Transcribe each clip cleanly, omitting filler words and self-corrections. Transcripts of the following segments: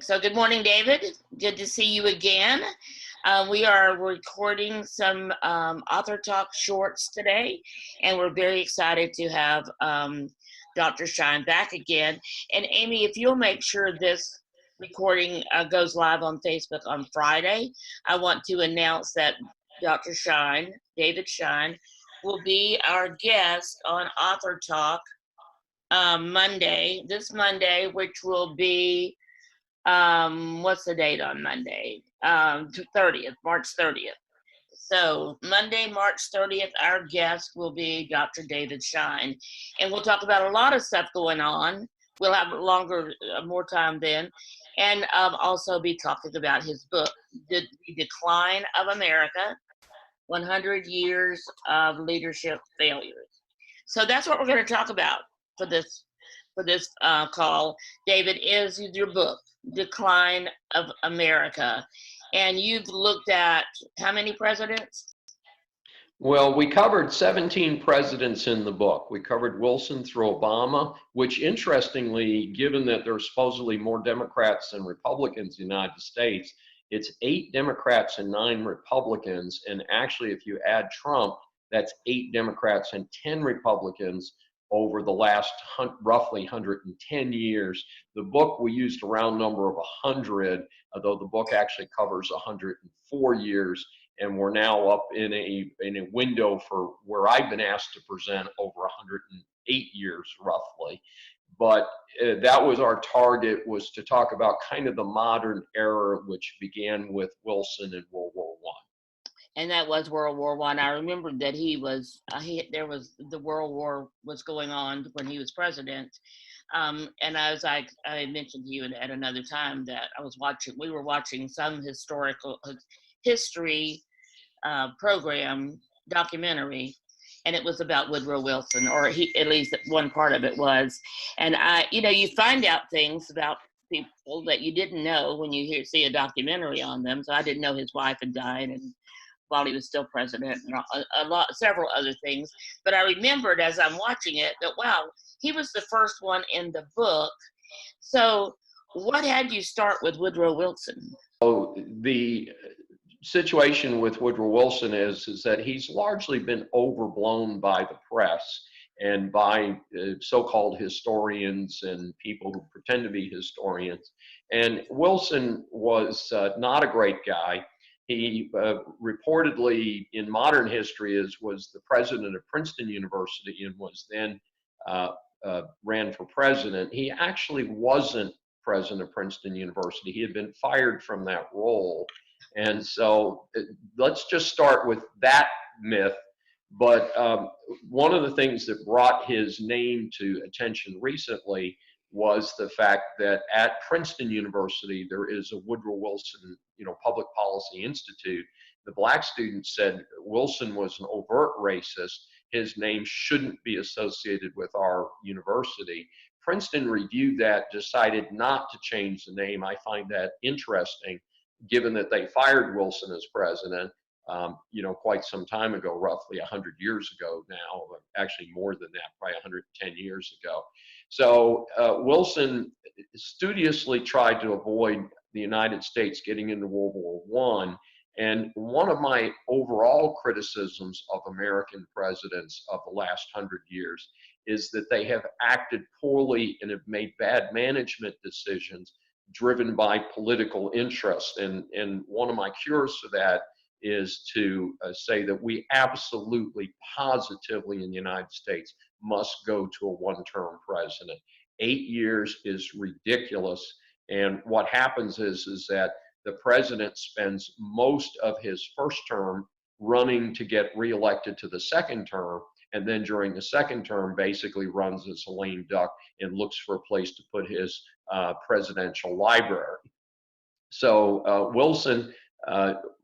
So good morning, David. Good to see you again. We are recording some author talk shorts today, and we're very excited to have Dr. Schein back again. And Amy, if you'll make sure this recording goes live on Facebook on Friday, I want to announce that Dr. Schein, David Schein, will be our guest on Author Talk this Monday, which will be what's the date on Monday? 30th, March 30th. So Monday, March 30th, our guest will be Dr. David Schein, and we'll talk about a lot of stuff going on. We'll have more time then, and also be talking about his book, The Decline of America, 100 Years of Leadership Failures. So that's what we're going to talk about for this call. David, is your book, Decline of America. And you've looked at how many presidents? Well, we covered 17 presidents in the book. We covered Wilson through Obama, which interestingly, given that there are supposedly more Democrats than Republicans in the United States, it's 8 Democrats and 9 Republicans. And actually, if you add Trump, that's 8 Democrats and 10 Republicans over the last roughly 110 years. The book, we used a round number of 100, although the book actually covers 104 years, and we're now up in a window for where I've been asked to present over 108 years roughly. But that was our target, was to talk about kind of the modern era, which began with Wilson and World War I. And that was World War I. I remember that the World War was going on when he was president. And as I mentioned to you at another time that we were watching some history program documentary, and it was about Woodrow Wilson, or at least one part of it was. And you find out things about people that you didn't know when you see a documentary on them. So I didn't know his wife had died, and while he was still president, and several other things. But I remembered as I'm watching it that, wow, he was the first one in the book. So what had you start with Woodrow Wilson? So the situation with Woodrow Wilson is that he's largely been overblown by the press and by so-called historians and people who pretend to be historians. And Wilson was not a great guy. He reportedly, in modern history, was the president of Princeton University and was then ran for president. He actually wasn't president of Princeton University. He had been fired from that role. And so let's just start with that myth. But one of the things that brought his name to attention recently was the fact that at Princeton University, there is a Woodrow Wilson, Public Policy Institute. The black students said Wilson was an overt racist. His name shouldn't be associated with our university. Princeton reviewed that, decided not to change the name. I find that interesting, given that they fired Wilson as president, quite some time ago, roughly 100 years ago now, actually more than that, probably 110 years ago. So Wilson studiously tried to avoid the United States getting into World War I. And one of my overall criticisms of American presidents of the last 100 years is that they have acted poorly and have made bad management decisions driven by political interest. And one of my cures for that is to say that we absolutely, positively in the United States must go to a one-term president. 8 years is ridiculous. And what happens is that the president spends most of his first term running to get reelected to the second term, and then during the second term basically runs as a lame duck and looks for a place to put his presidential library. So Wilson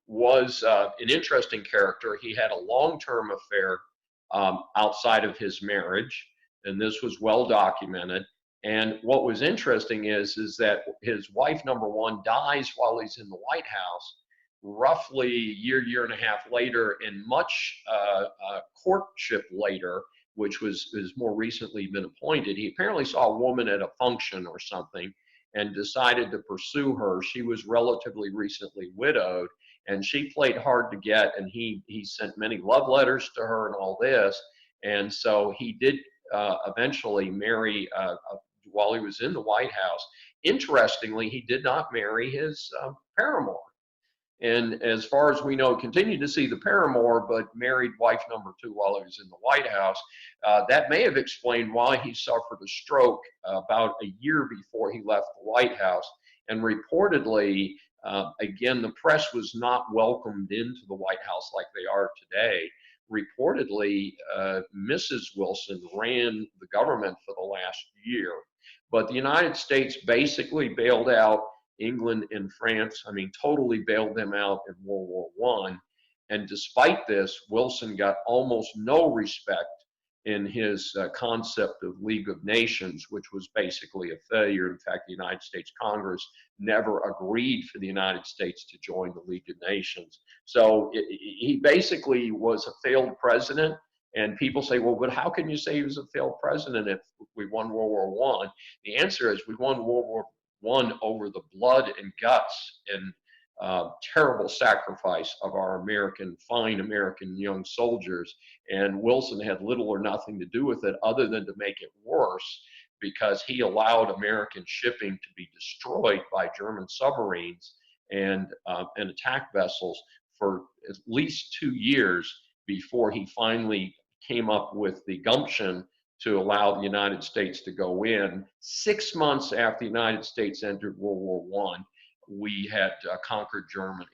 was an interesting character. He had a long-term affair outside of his marriage, and this was well documented. And what was interesting is that his wife, number one, dies while he's in the White House. Roughly a year and a half later, and much courtship later, which has more recently been appointed, he apparently saw a woman at a function or something, and decided to pursue her. She was relatively recently widowed, and she played hard to get, and he sent many love letters to her and all this. And so he did eventually marry while he was in the White House. Interestingly, he did not marry his paramour. And as far as we know, continued to see the paramour, but married wife number 2 while he was in the White House. That may have explained why he suffered a stroke about a year before he left the White House. And reportedly, again, the press was not welcomed into the White House like they are today. Reportedly, Mrs. Wilson ran the government for the last year, but the United States basically bailed out England and France, I mean, totally bailed them out in World War I. And despite this, Wilson got almost no respect in his concept of League of Nations, which was basically a failure. In fact, the United States Congress never agreed for the United States to join the League of Nations. So he basically was a failed president. And people say, well, but how can you say he was a failed president if we won World War I? The answer is we won World War I over the blood and guts and terrible sacrifice of our fine American young soldiers. And Wilson had little or nothing to do with it other than to make it worse, because he allowed American shipping to be destroyed by German submarines and attack vessels for at least 2 years before he finally came up with the gumption to allow the United States to go in. 6 months after the United States entered World War I, we had conquered Germany.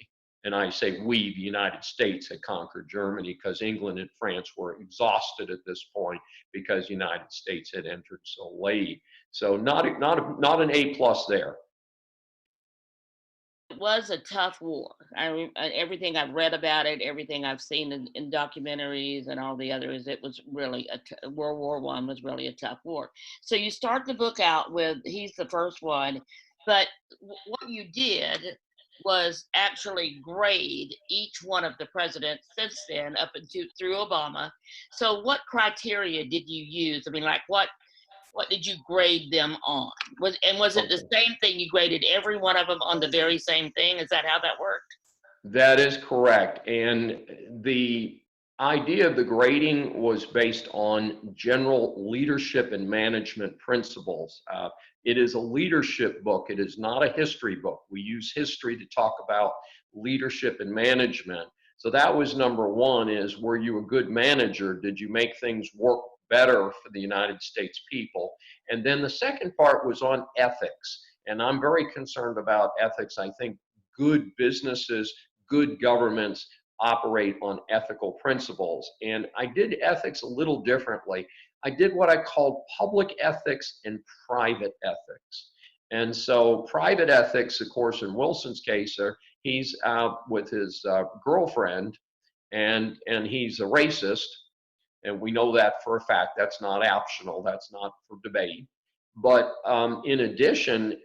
And I say we, the United States, had conquered Germany, because England and France were exhausted at this point because the United States had entered so late. So not an A+ there. It was a tough war. Everything I've read about it, everything I've seen in documentaries and all the others, it was really World War I was really a tough war. So you start the book out with he's the first one, but what you did was actually grade each one of the presidents since then up into through Obama. So what criteria did you use? I mean, like what did you grade them on? Was it the same thing? You graded every one of them on the very same thing? Is that how that worked? That is correct. And the idea of the grading was based on general leadership and management principles. It is a leadership book. It is not a history book. We use history to talk about leadership and management. So that was number one, is were you a good manager? Did you make things work better for the United States people? And then the second part was on ethics. And I'm very concerned about ethics. I think good businesses, good governments operate on ethical principles. And I did ethics a little differently. I did what I called public ethics and private ethics. And so private ethics, of course, in Wilson's case, he's out with his girlfriend, and he's a racist. And we know that for a fact. That's not optional. That's not for debate. But in addition,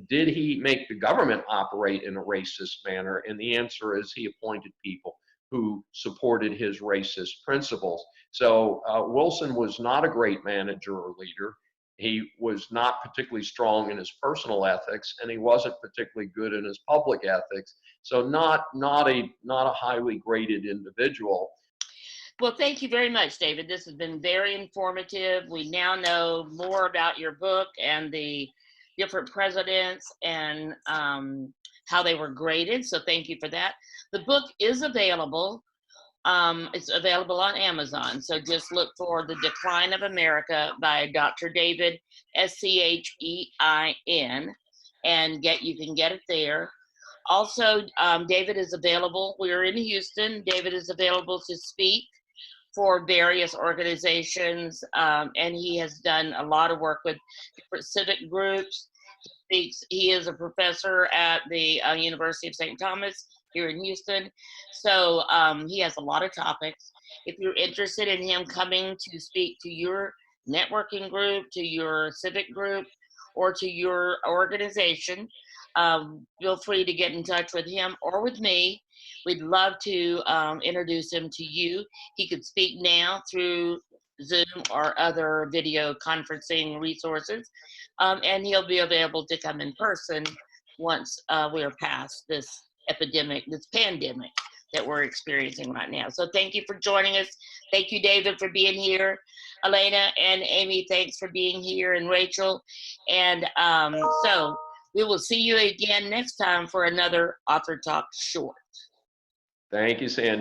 did he make the government operate in a racist manner? And the answer is he appointed people who supported his racist principles. So Wilson was not a great manager or leader. He was not particularly strong in his personal ethics, and he wasn't particularly good in his public ethics. So not a highly graded individual. Well, thank you very much, David. This has been very informative. We now know more about your book and the different presidents and how they were graded. So thank you for that. The book is available. It's available on Amazon. So just look for The Decline of America by Dr. David, Schein, and you can get it there. Also, David is available. We're in Houston. David is available to speak for various organizations, and he has done a lot of work with different civic groups. He is a professor at the University of St. Thomas here in Houston. So he has a lot of topics. If you're interested in him coming to speak to your networking group, to your civic group, or to your organization, feel free to get in touch with him or with me. We'd love to introduce him to you. He could speak now through Zoom or other video conferencing resources. And he'll be available to come in person once we are past this epidemic, this pandemic that we're experiencing right now. So thank you for joining us. Thank you, David, for being here. Elena and Amy, thanks for being here, and Rachel. And so we will see you again next time for another Author Talk Short. Thank you, Sandy.